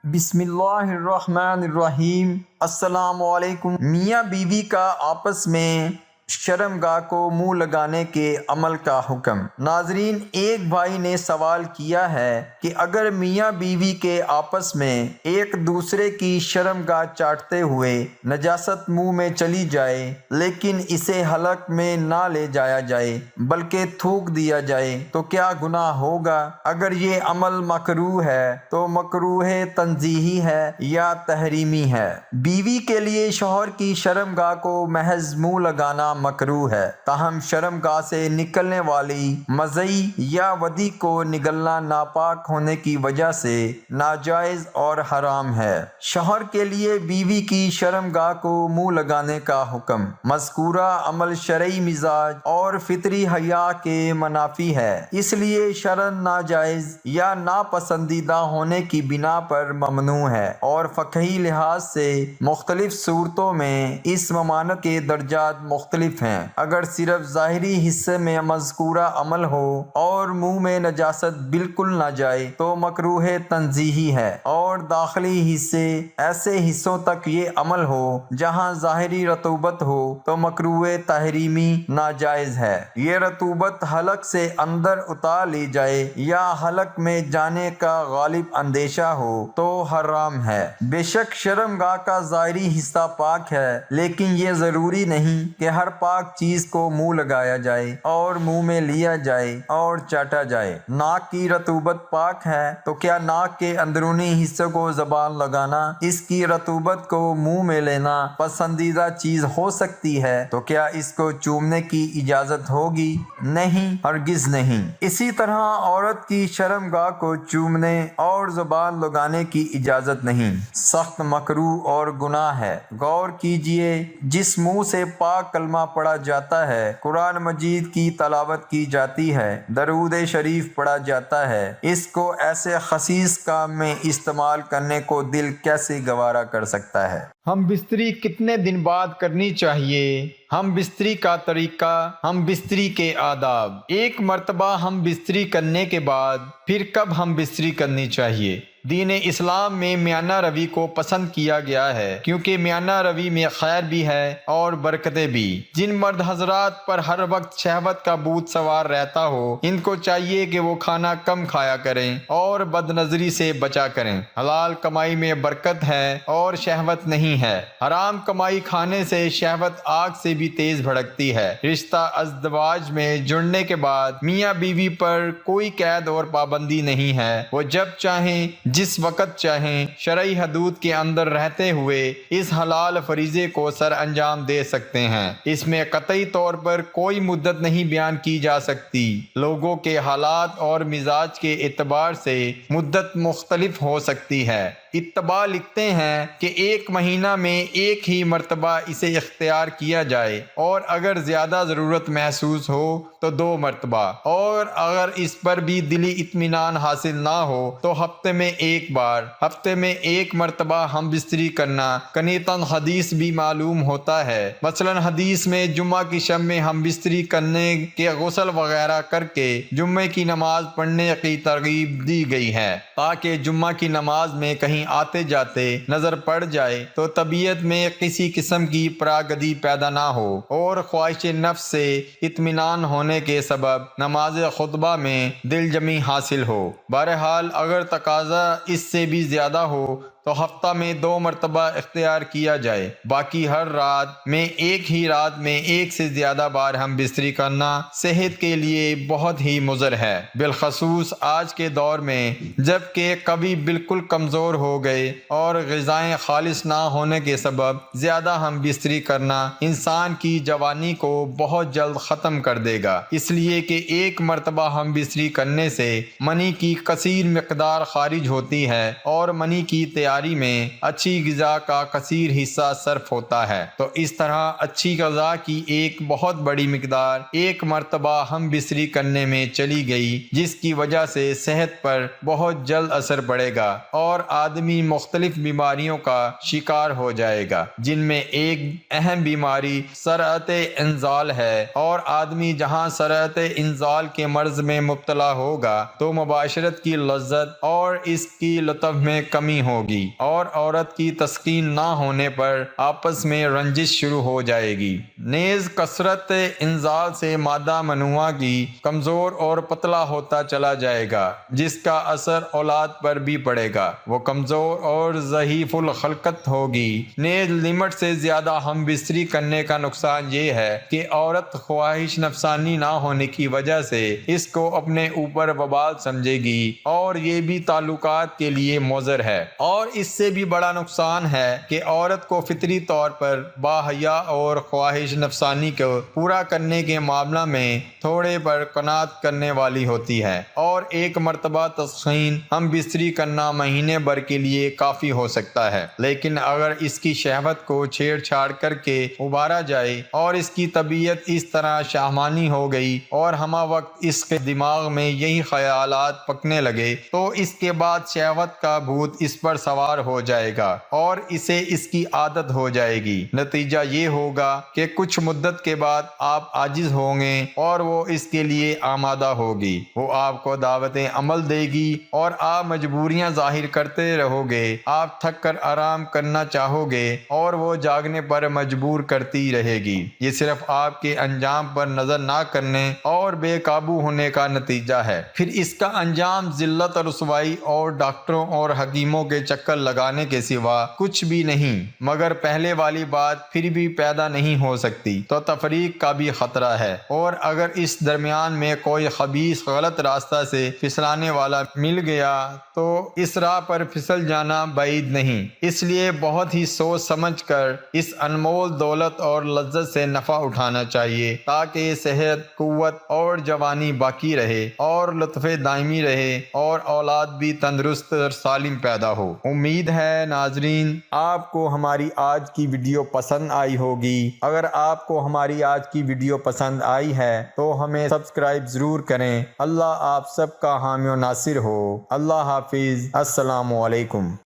بسم اللہ الرحمن الرحیم۔ السلام علیکم۔ میاں بیوی کا آپس میں شرمگاہ کو منہ لگانے کے عمل کا حکم۔ ناظرین، ایک بھائی نے سوال کیا ہے کہ اگر میاں بیوی کے آپس میں ایک دوسرے کی شرمگاہ چاٹتے ہوئے نجاست منہ میں چلی جائے لیکن اسے حلق میں نہ لے جایا جائے بلکہ تھوک دیا جائے تو کیا گناہ ہوگا؟ اگر یہ عمل مکروہ ہے تو مکروہ تنزیہی ہے یا تحریمی ہے؟ بیوی کے لیے شوہر کی شرمگاہ کو محض منہ لگانا مکروہ ہے، تاہم شرمگاہ سے نکلنے والی مزئی یا ودی کو نگلنا ناپاک ہونے کی وجہ سے ناجائز اور حرام ہے۔ شوہر کے لیے بیوی کی شرمگاہ کو منہ لگانے کا حکم۔ مذکورہ عمل شرعی مزاج اور فطری حیا کے منافی ہے، اس لیے شرعاً ناجائز یا ناپسندیدہ ہونے کی بنا پر ممنوع ہے، اور فقہی لحاظ سے مختلف صورتوں میں اس ممانعت کے درجات مختلف ہیں۔ اگر صرف ظاہری حصے میں مذکورہ عمل ہو اور منہ میں نجاست بالکل نہ جائے تو مکروہ تنزیہی ہے، اور داخلی حصے ایسے حصوں تک یہ عمل ہو جہاں ظاہری رطوبت ہو تو مکروہ تحریمی ناجائز ہے۔ یہ رطوبت حلق سے اندر اتار لی جائے یا حلق میں جانے کا غالب اندیشہ ہو تو حرام ہے۔ بے شک شرمگاہ کا ظاہری حصہ پاک ہے، لیکن یہ ضروری نہیں کہ ہر پاک چیز کو منہ لگایا جائے اور منہ میں لیا جائے اور چاٹا جائے۔ ناک کی رطوبت پاک ہے تو کیا ناک کے اندرونی حصے کو زبان لگانا، اس کی رطوبت کو منہ میں لینا پسندیدہ چیز ہو سکتی ہے؟ تو کیا اس کو چومنے کی اجازت ہوگی؟ نہیں، ہرگز نہیں۔ اسی طرح عورت کی شرمگاہ کو چومنے اور زبان لگانے کی اجازت نہیں، سخت مکروہ اور گناہ ہے۔ غور کیجئے، جس منہ سے پاک کلمہ پڑھا جاتا ہے، قرآن مجید کی تلاوت کی جاتی ہے، درود شریف پڑھا جاتا ہے، اس کو ایسے خسیس کام میں استعمال کرنے کو دل کیسے گوارا کر سکتا ہے؟ ہم بستری کتنے دن بعد کرنی چاہیے؟ ہم بستری کا طریقہ، ہم بستری کے آداب۔ ایک مرتبہ ہم بستری کرنے کے بعد پھر کب ہم بستری کرنی چاہیے؟ دین اسلام میں میانہ روی کو پسند کیا گیا ہے، کیونکہ میانہ روی میں خیر بھی ہے اور برکتیں بھی۔ جن مرد حضرات پر ہر وقت شہوت کا بھوت سوار رہتا ہو، ان کو چاہیے کہ وہ کھانا کم کھایا کریں اور بد نظری سے بچا کریں۔ حلال کمائی میں برکت ہے اور شہوت نہیں ہے۔ حرام کمائی کھانے سے شہوت آگ سے بھی تیز بھڑکتی ہے۔ رشتہ ازدواج میں جڑنے کے بعد میاں بیوی پر کوئی قید اور پابندی نہیں ہے، وہ جب چاہیں جس وقت چاہیں شرعی حدود کے اندر رہتے ہوئے اس حلال فریضے کو سر انجام دے سکتے ہیں۔ اس میں قطعی طور پر کوئی مدت نہیں بیان کی جا سکتی۔ لوگوں کے حالات اور مزاج کے اعتبار سے مدت مختلف ہو سکتی ہے۔ اتباع لکھتے ہیں کہ 1 مہینہ میں ایک ہی مرتبہ اسے اختیار کیا جائے، اور اگر زیادہ ضرورت محسوس ہو تو 2 مرتبہ، اور اگر اس پر بھی دلی اطمینان حاصل نہ ہو تو ہفتے میں 1 بار۔ ہفتے میں 1 مرتبہ ہم بستری کرنا کنیتاً حدیث بھی معلوم ہوتا ہے۔ مثلاً حدیث میں جمعہ کی شب میں ہم بستری کرنے کے غسل وغیرہ کر کے جمعے کی نماز پڑھنے کی ترغیب دی گئی ہے، تاکہ جمعہ کی نماز میں کہیں آتے جاتے نظر پڑ جائے تو طبیعت میں کسی قسم کی پراگدی پیدا نہ ہو، اور خواہش نفس سے اطمینان ہونے کے سبب نماز خطبہ میں دل جمی حاصل ہو۔ بہرحال اگر تقاضا اس سے بھی زیادہ ہو تو ہفتہ میں 2 مرتبہ اختیار کیا جائے۔ باقی ہر رات میں ایک ہی رات میں 1 سے زیادہ بار ہم بستری کرنا صحت کے لیے بہت ہی مضر ہے، بالخصوص آج کے دور میں جب کہ کبھی بالکل کمزور ہو گئے اور غذائیں خالص نہ ہونے کے سبب زیادہ ہم بستری کرنا انسان کی جوانی کو بہت جلد ختم کر دے گا، اس لیے کہ 1 مرتبہ ہم بستری کرنے سے منی کی کثیر مقدار خارج ہوتی ہے، اور منی کی تیاری تیاری میں اچھی غذا کا کثیر حصہ صرف ہوتا ہے، تو اس طرح اچھی غذا کی ایک بہت بڑی مقدار ایک مرتبہ ہم بستری کرنے میں چلی گئی، جس کی وجہ سے صحت پر بہت جلد اثر پڑے گا اور آدمی مختلف بیماریوں کا شکار ہو جائے گا، جن میں ایک اہم بیماری سرعت انزال ہے، اور آدمی جہاں سرعت انزال کے مرض میں مبتلا ہوگا تو مباشرت کی لذت اور اس کی لطف میں کمی ہوگی، اور عورت کی تسکین نہ ہونے پر آپس میں رنجش شروع ہو جائے گی۔ نیز کثرت انزال سے مادہ منوعہ کی کمزور اور پتلا ہوتا چلا جائے گا، جس کا اثر اولاد پر بھی پڑے گا، وہ کمزور اور ضعیف الخلقت ہوگی۔ نیز لمٹ سے زیادہ ہم بستری کرنے کا نقصان یہ ہے کہ عورت خواہش نفسانی نہ ہونے کی وجہ سے اس کو اپنے اوپر وبال سمجھے گی، اور یہ بھی تعلقات کے لیے مضر ہے۔ اور اس سے بھی بڑا نقصان ہے کہ عورت کو فطری طور پر باحیا اور خواہش نفسانی کو پورا کرنے کے معاملہ میں تھوڑے پر قناعت کرنے والی ہوتی ہے، اور ایک مرتبہ تسخین ہم بستری کرنا مہینے بھر کے لیے کافی ہو سکتا ہے، لیکن اگر اس کی شہوت کو چھیڑ چھاڑ کر کے ابھارا جائے اور اس کی طبیعت اس طرح شاہمانی ہو گئی اور ہمہ وقت اس کے دماغ میں یہی خیالات پکنے لگے، تو اس کے بعد شہوت کا بھوت اس پر سوار ہو جائے گا اور اسے اس کی عادت ہو جائے گی۔ نتیجہ یہ ہوگا کہ کچھ مدت کے بعد آپ عاجز ہوں گے اور وہ اس کے لیے آمادہ ہوگی، وہ آپ کو دعوت عمل دے گی اور آپ مجبوریاں ظاہر کرتے رہو گے، آپ تھک کر آرام کرنا چاہو گے اور وہ جاگنے پر مجبور کرتی رہے گی۔ یہ صرف آپ کے انجام پر نظر نہ کرنے اور بے قابو ہونے کا نتیجہ ہے، پھر اس کا انجام ذلت اور رسوائی اور ڈاکٹروں اور حکیموں کے چکر لگانے کے سوا کچھ بھی نہیں۔ مگر پہلے والی بات پھر بھی پیدا نہیں ہو سکتی تو تفریق کا بھی خطرہ ہے، اور اگر اس درمیان میں کوئی خبیث غلط راستہ سے پھسلانے والا مل گیا تو اس راہ پر پھسل جانا بعید نہیں۔ اس لیے بہت ہی سوچ سمجھ کر اس انمول دولت اور لذت سے نفع اٹھانا چاہیے، تاکہ صحت، قوت اور جوانی باقی رہے اور لطف دائمی رہے اور اولاد بھی تندرست اور سالم پیدا ہو۔ امید ہے ناظرین آپ کو ہماری آج کی ویڈیو پسند آئی ہوگی۔ اگر آپ کو ہماری آج کی ویڈیو پسند آئی ہے تو ہمیں سبسکرائب ضرور کریں۔ اللہ آپ سب کا حامی و ناصر ہو۔ اللہ حافظ۔ السلام علیکم۔